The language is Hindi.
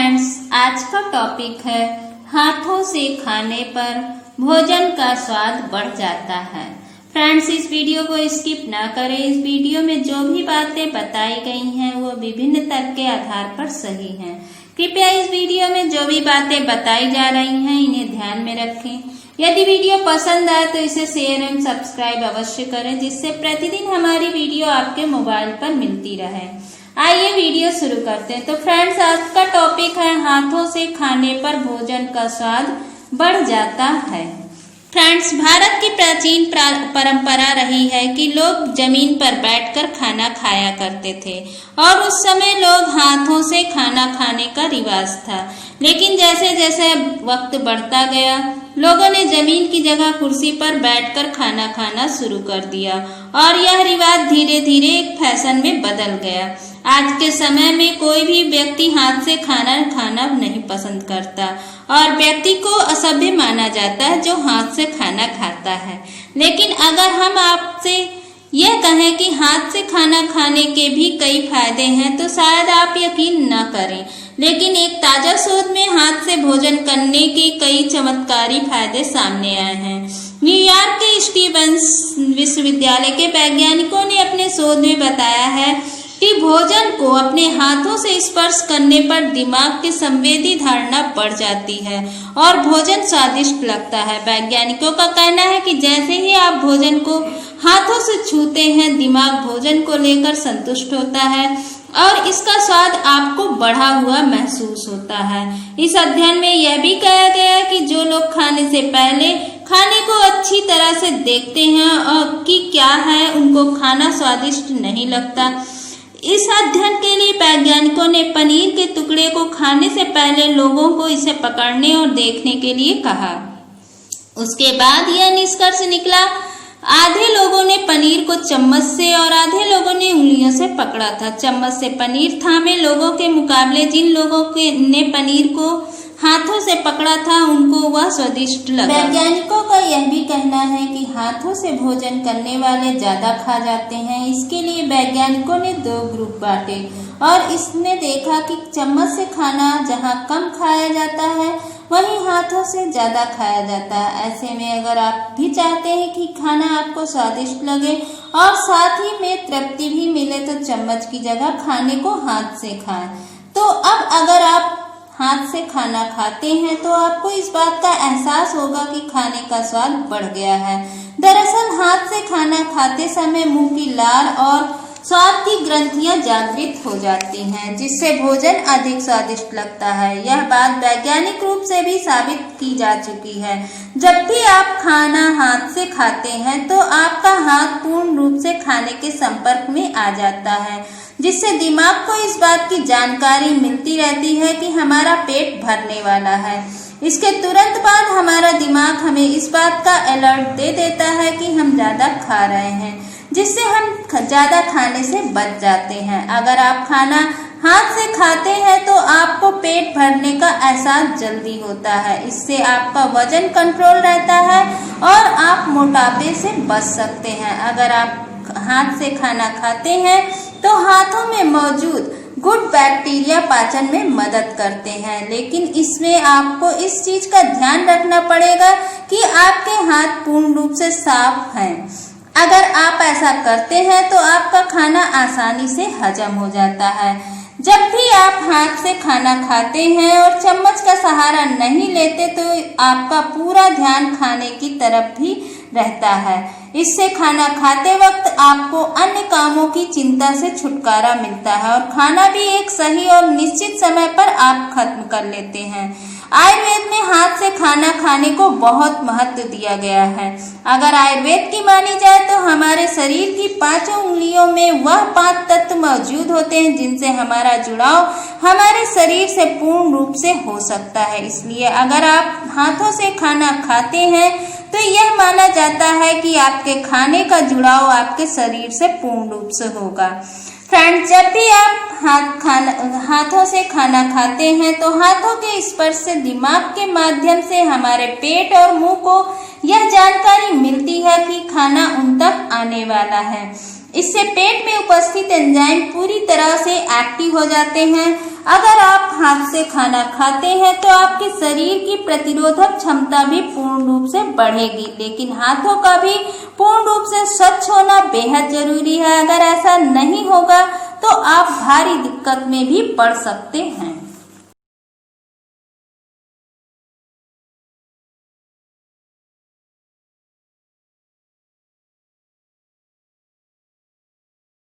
फ्रेंड्स, आज का टॉपिक है हाथों से खाने पर भोजन का स्वाद बढ़ जाता है। फ्रेंड्स, इस वीडियो को स्किप ना करें। इस वीडियो में जो भी बातें बताई गई हैं वो विभिन्न तर्क के आधार पर सही हैं। कृपया इस वीडियो में जो भी बातें बताई जा रही हैं इन्हें ध्यान में रखें। यदि वीडियो पसंद आए तो इसे शेयर एवं सब्सक्राइब अवश्य करें, जिससे प्रतिदिन हमारी वीडियो आपके मोबाइल पर मिलती रहे। आइए वीडियो शुरू करते हैं। तो फ्रेंड्स, आज का टॉपिक है हाथों से खाने पर भोजन का स्वाद बढ़ जाता है। फ्रेंड्स, भारत की प्राचीन परंपरा रही है कि लोग जमीन पर बैठकर खाना खाया करते थे और उस समय लोग हाथों से खाना खाने का रिवाज था। लेकिन जैसे जैसे वक्त बढ़ता गया, लोगों ने जमीन की जगह कुर्सी पर बैठकर खाना खाना शुरू कर दिया और यह रिवाज धीरे धीरे एक फैशन में बदल गया। आज के समय में कोई भी व्यक्ति हाथ से खाना खाना नहीं पसंद करता और व्यक्ति को असभ्य माना जाता है जो हाथ से खाना खाता है। लेकिन अगर हम आपसे यह कहें कि हाथ से खाना खाने के भी कई फायदे हैं तो शायद आप यकीन न करें। लेकिन एक ताजा शोध में हाथ से भोजन करने के कई चमत्कारी फायदे सामने आए हैं। न्यूयॉर्क के स्टीवंस विश्वविद्यालय के वैज्ञानिकों ने अपने शोध में बताया है कि भोजन को अपने हाथों से स्पर्श करने पर दिमाग की संवेदी धारणा बढ़ जाती है और भोजन स्वादिष्ट लगता है। वैज्ञानिकों का कहना है कि जैसे ही आप भोजन को हाथों से छूते हैं, दिमाग भोजन को लेकर संतुष्ट होता है और इसका स्वाद आपको बढ़ा हुआ महसूस होता है। इस अध्ययन में यह भी कहा गया है कि जो लोग खाने से पहले खाने को अच्छी तरह से देखते हैं और कि क्या है, उनको खाना स्वादिष्ट नहीं लगता। इस अध्ययन के लिए वैज्ञानिकों ने पनीर के टुकड़े को खाने से पहले लोगों को इसे पकड़ने और देखने के लिए कहा। उसके बाद यह निष्कर्ष निकला, आधे लोगों ने पनीर को चम्मच से और आधे लोगों ने उंगलियों से पकड़ा था। चम्मच से पनीर थामे लोगों के मुकाबले जिन लोगों ने पनीर को हाथों से पकड़ा था उनको वह स्वादिष्ट लगा। वैज्ञानिकों का यह भी कहना है कि हाथों से भोजन करने वाले ज्यादा खा जाते हैं। इसके लिए वैज्ञानिकों ने 2 ग्रुप बांटे और इसने देखा कि चम्मच से खाना जहां कम खाया जाता है वहीं हाथों से ज्यादा खाया जाता है। ऐसे में अगर आप भी चाहते हैं कि खाना आपको स्वादिष्ट लगे और साथ ही में तृप्ति भी मिले तो चम्मच की जगह खाने को हाथ से खाएं। तो अब अगर आप हाथ से खाना खाते हैं तो आपको इस बात का एहसास होगा कि खाने का स्वाद बढ़ गया है। दरअसल हाथ से खाना खाते समय मुंह की लार और स्वाद की ग्रंथियां जागृत हो जाती हैं, जिससे भोजन अधिक स्वादिष्ट लगता है। यह बात वैज्ञानिक रूप से भी साबित की जा चुकी है। जब भी आप खाना हाथ से खाते हैं तो आपका हाथ पूर्ण रूप से खाने के संपर्क में आ जाता है, जिससे दिमाग को इस बात की जानकारी मिलती रहती है कि हमारा पेट भरने वाला है। इसके तुरंत बाद हमारा दिमाग हमें इस बात का अलर्ट दे देता है कि हम ज्यादा खा रहे हैं, जिससे हम ज्यादा खाने से बच जाते हैं। अगर आप खाना हाथ से खाते हैं तो आपको पेट भरने का एहसास जल्दी होता है। इससे आपका वजन कंट्रोल रहता है और आप मोटापे से बच सकते हैं। अगर आप हाथ से खाना खाते हैं तो हाथों में मौजूद गुड बैक्टीरिया पाचन में मदद करते हैं, लेकिन इसमें आपको इस चीज का ध्यान रखना पड़ेगा कि आपके हाथ पूर्ण रूप से साफ हैं। अगर आप ऐसा करते हैं तो आपका खाना आसानी से हजम हो जाता है। जब भी आप हाथ से खाना खाते हैं और चम्मच का सहारा नहीं लेते तो आपका पूरा ध्यान खाने की तरफ भी रहता है। इससे खाना खाते वक्त आपको अन्य कामों की चिंता से छुटकारा मिलता है और खाना भी एक सही और निश्चित समय पर आप खत्म कर लेते हैं। आयुर्वेद में हाथ से खाना खाने को बहुत महत्व दिया गया है। अगर आयुर्वेद की मानी जाए तो हमारे शरीर की 5 उंगलियों में वह 5 तत्व मौजूद होते हैं जिनसे हमारा जुड़ाव हमारे शरीर से पूर्ण रूप से हो सकता है। इसलिए अगर आप हाथों से खाना खाते हैं तो यह माना जाता है कि आपके खाने का जुड़ाव आपके शरीर से पूर्ण रूप से होगा। फ्रेंड्स, जब भी आप हाथों से खाना खाते हैं तो हाथों के स्पर्श से दिमाग के माध्यम से हमारे पेट और मुंह को यह जानकारी मिलती है कि खाना उन तक आने वाला है। इससे पेट में उपस्थित एंजाइम पूरी तरह से एक्टिव हो जाते हैं। अगर आप हाथ से खाना खाते हैं तो आपके शरीर की प्रतिरोधक क्षमता भी पूर्ण रूप से बढ़ेगी, लेकिन हाथों का भी पूर्ण रूप से स्वच्छ होना बेहद जरूरी है। अगर ऐसा नहीं होगा तो आप भारी दिक्कत में भी पड़ सकते हैं।